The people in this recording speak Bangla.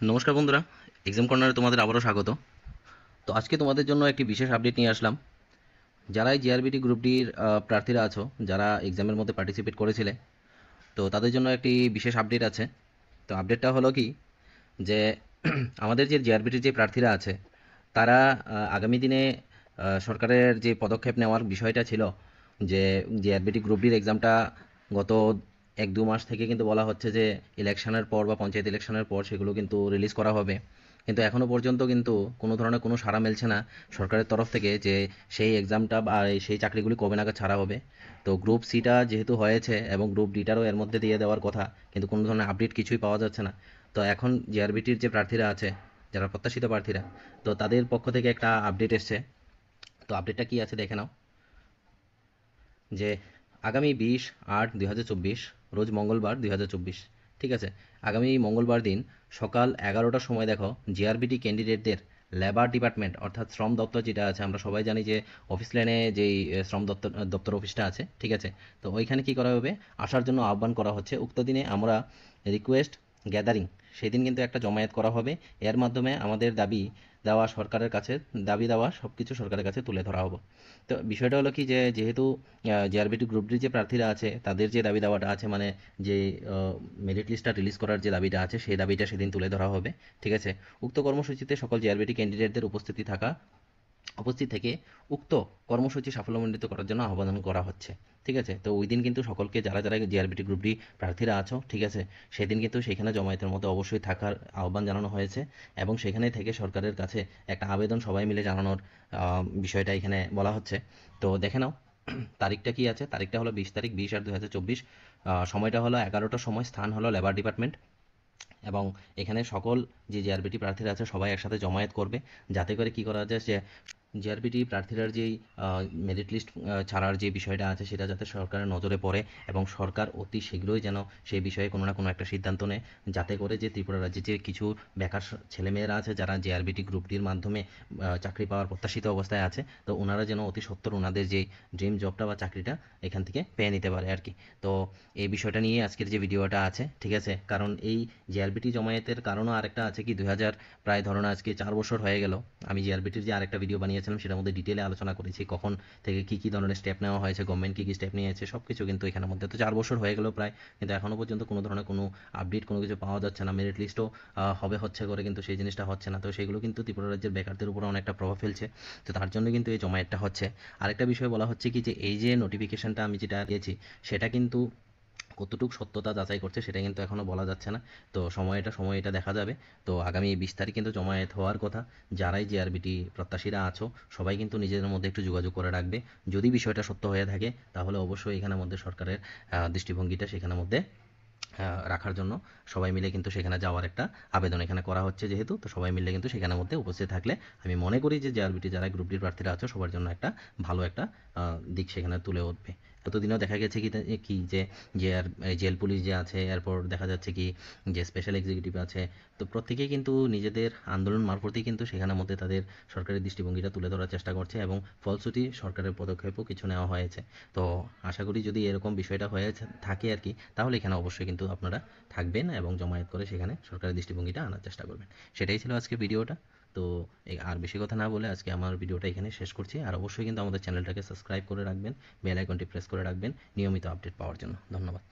নমস্কার বন্ধুরা, এক্সাম কর্নারে তোমাদের আবারও স্বাগত। তো আজকে তোমাদের জন্য একটি বিশেষ আপডেট নিয়ে আসলাম। যারা এই জিআরবিটি গ্রুপ ডির প্রার্থীরা আছো, যারা এক্সামের মধ্যে পার্টিসিপেট করেছিলে, তো তাদের জন্য একটি বিশেষ আপডেট আছে। তো আপডেটটা হলো কি, যে আমাদের যে জিআরবিটির যে প্রার্থীরা আছে, তারা আগামী দিনে সরকারের যে পদক্ষেপ নেওয়ার বিষয়টা ছিল, যে জিআরবিটি গ্রুপ ডির এক্সামটা গত 1-2 মাস থেকে কিন্তু বলা হচ্ছে যে ইলেকশনের পর বা পঞ্চায়েত ইলেকশনের পর সেগুলো কিন্তু রিলিজ করা হবে। কিন্তু এখনও পর্যন্ত কিন্তু কোনো ধরনের কোনো সাড়া মিলছে না সরকারের তরফ থেকে, যে সেই এক্সামটা বা সেই চাকরিগুলি কবে নাগাদ ছাড়া হবে। তো গ্রুপ সিটা যেহেতু হয়েছে এবং গ্রুপ ডিটারও এর মধ্যে দিয়ে দেওয়ার কথা, কিন্তু কোনো ধরনের আপডেট কিছুই পাওয়া যাচ্ছে না। তো এখন জিআরবিটির যে প্রার্থীরা আছে, যারা প্রত্যাশিত প্রার্থীরা, তো তাদের পক্ষ থেকে একটা আপডেট এসছে। তো আপডেটটা কি আছে দেখে নাও। যে আগামী 20/8/2024, রোজ মঙ্গলবার 2024, ঠিক আছে, আগামী মঙ্গলবার দিন সকাল 11টার সময় দেখো জিআরবিটি ক্যান্ডিডেটদের লেবার ডিপার্টমেন্ট অর্থাৎ শ্রম দপ্তর যেটা আছে, আমরা সবাই জানি যে অফিস লাইনে যেই শ্রম দপ্তর দপ্তর অফিসটা আছে, ঠিক আছে, তো ওইখানে কি করা হবে, আসার জন্য আহ্বান করা হচ্ছে। উক্ত দিনে আমরা রিকোয়েস্ট গ্যাদারিং, সেদিন কিন্তু একটা জমায়েত করা হবে। এর মাধ্যমে আমাদের দাবি দেওয়া সরকারের কাছে, দাবি দেওয়া সব কিছু সরকারের কাছে তুলে ধরা হবে। তো বিষয়টা হলো কি, যে যেহেতু জেআরবিটি গ্রুপ ডির যে প্রার্থীরা আছে তাদের যে দাবি দাওয়াটা আছে, মানে যে মেরিট লিস্টটা রিলিজ করার যে দাবিটা আছে, সেই দাবিটা সেদিন তুলে ধরা হবে। ঠিক আছে, উক্ত কর্মসূচিতে সকল জেআরবিটি ক্যান্ডিডেটদের উপস্থিত থেকে উক্ত কর্মসূচি সাফল্যমণ্ডিত করার জন্য আহ্বান করা হচ্ছে। ঠিক আছে, তো ওই দিন কিন্তু সকলকে, যারা যারা জিআরবিটি গ্রুপ ডি প্রার্থীরা আছো, ঠিক আছে, সেদিন কিন্তু সেখানে জমায়েতের মধ্যে অবশ্যই থাকার আহ্বান জানানো হয়েছে। এবং সেখানে থেকে সরকারের কাছে একটা আবেদন সবাই মিলে জানানোর বিষয়টা এখানে বলা হচ্ছে। তো দেখে নাও তারিখটা কি আছে। তারিখটা হলো 20 তারিখ, 20/8/2024। সময়টা হলো 11টার সময়, স্থান হলো লেবার ডিপার্টমেন্ট। এবং এখানে সকল যে জিআরবিটি প্রার্থীরা আছে সবাই একসাথে জমায়েত করবে, যাতে করে কি করা যায়, যে জিআরবিটি প্রার্থীরার যেই মেরিট লিস্ট ছাড়ার যে বিষয়টা আছে সেটা যাতে সরকারের নজরে পড়ে, এবং সরকার অতি শীঘ্রই যেন সেই বিষয়ে কোনো না কোনো একটা সিদ্ধান্ত নেয়, যাতে করে যে ত্রিপুরা রাজ্যে যে কিছু বেকার ছেলেমেয়েরা আছে যারা জিআরবিটি গ্রুপ ডির মাধ্যমে চাকরি পাওয়ার প্রত্যাশিত অবস্থায় আছে, তো ওনারা যেন অতি সত্বর ওনাদের যে ড্রিম জবটা বা চাকরিটা এখান থেকে পেয়ে নিতে পারে আর কি। তো এই বিষয়টা নিয়ে আজকের যে ভিডিওটা আছে, ঠিক আছে, কারণ এই জিআরবিটি জমায়েতের কারণও আরেকটা আছে কি, প্রায় ধরুন আজকে 4 বছর হয়ে গেল। আমি জিআরবিটির যে আরেকটা ভিডিও বানিয়েছিলাম সেটার মধ্যে ডিটেলে আলোচনা করেছি কখন থেকে কী কী ধরনের স্টেপ নেওয়া হয়েছে, গভর্নমেন্ট কী কী স্টেপ নিয়েছে, সব কিছু কিন্তু এখানের মধ্যে। তো 4 বছর হয়ে গেল প্রায়, কিন্তু এখনও পর্যন্ত কোনো ধরনের কোনো আপডেট, কোনো কিছু পাওয়া যাচ্ছে না। মেরিট লিস্টও হবে হচ্ছে করে, কিন্তু সেই জিনিসটা হচ্ছে না। তো সেগুলো কিন্তু ত্রিপুরা রাজ্যের বেকারদের উপর অনেকটা প্রভাব ফেলছে। তো তার জন্য কিন্তু এই জমায়েতটা হচ্ছে। আরেকটা বিষয় বলা হচ্ছে কি, যে এই যে নোটিফিকেশনটা আমি যেটা দিয়েছি, সেটা কিন্তু কতটুকু সত্যতা যাচাই করছে সেটা কিন্তু এখনও বলা যাচ্ছে না। তো সময়টা দেখা যাবে। তো আগামী 20 তারিখ কিন্তু জমায়েত হওয়ার কথা। যারাই জিআরবিটি প্রত্যাশীরা আছো সবাই কিন্তু নিজেদের মধ্যে একটু যোগাযোগ করে রাখবে। যদি বিষয়টা সত্য হয়ে থাকে তাহলে অবশ্যই এখানের মধ্যে সরকারের দৃষ্টিভঙ্গিটা সেখানের মধ্যে রাখার জন্য সবাই মিলে কিন্তু সেখানে যাওয়ার একটা আবেদন এখানে করা হচ্ছে। যেহেতু তো সবাই মিলে কিন্তু সেখানের মধ্যে উপস্থিত থাকলে আমি মনে করি যে জিআরবিটি যারা গ্রুপ ডির প্রার্থীরা আছো সবার জন্য একটা ভালো একটা দিক সেখানে তুলে উঠবে। এতদিনও দেখা গেছে কি, যে যে আর জেল পুলিশ যে আছে, এরপর দেখা যাচ্ছে কি যে স্পেশাল এক্সিকিউটিভ আছে, তো প্রত্যেকেই কিন্তু নিজেদের আন্দোলন মারফতই কিন্তু সেখানের মধ্যে তাদের সরকারের দৃষ্টিভঙ্গিটা তুলে ধরার চেষ্টা করছে, এবং ফলশ্রুতি সরকারের পদক্ষেপও কিছু নেওয়া হয়েছে। তো আশা করি যদি এরকম বিষয়টা হয়ে থাকে আর কি, তাহলে এখানে অবশ্যই কিন্তু আপনারা থাকবেন এবং জমায়েত করে সেখানে সরকারের দৃষ্টিভঙ্গিটা আনার চেষ্টা করবেন। সেটাই ছিল আজকে ভিডিওটা। তো আর বেশি কথা না বলে আজকে আমার ভিডিওটা এখানে শেষ করছি। আর অবশ্যই কিন্তু আমাদের চ্যানেলটাকে সাবস্ক্রাইব করে রাখবেন, বেল আইকনটি প্রেস করে রাখবেন নিয়মিত আপডেট পাওয়ার জন্য। ধন্যবাদ।